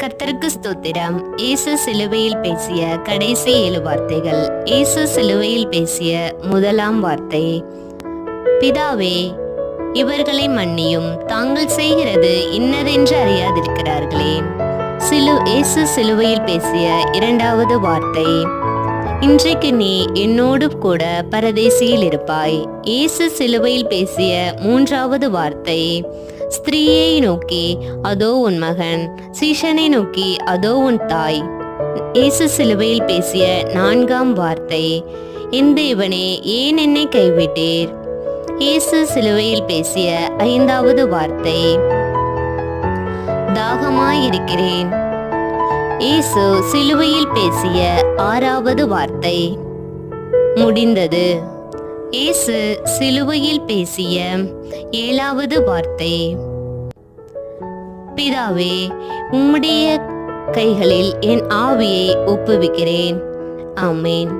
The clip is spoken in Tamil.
கர்த்தருக்கு ஸ்தோத்திரம். இயேசு சிலுவையில் பேசிய கடைசி 7 வார்த்தைகள். இயேசு சிலுவையில் பேசிய முதலாம் வார்த்தை, பிதாவே, இவர்களை மன்னியும், தாங்கள் செய்கிறது இன்னதென்று அறியாதிருக்கிறார்களே. இயேசு சிலுவையில் பேசிய இரண்டாவது வார்த்தை, இன்றைக்கு நீ என்னோடு கூட பரதேசியில் இருப்பாய். இயேசு சிலுவையில் பேசிய மூன்றாவது வார்த்தை, ஸ்திரீயை நோக்கி அதோ உன் மகன், சீஷனை நோக்கி அதோ உன் தாய். இயேசு சிலுவையில் பேசிய நான்காம் வார்த்தை, என் தேவனே, ஏன் என்னை கைவிட்டீர். இயேசு சிலுவையில் பேசிய ஐந்தாவது வார்த்தை, தாகமாயிருக்கிறேன். இயேசு சிலுவையில் பேசிய ஆறாவது வார்த்தை, முடிந்தது. இயேசு சிலுவையில் பேசிய ஏழாவது வார்த்தை, பிதாவே, உம்முடைய கைகளில் என் ஆவியை ஒப்புவிக்கிறேன். ஆமென்.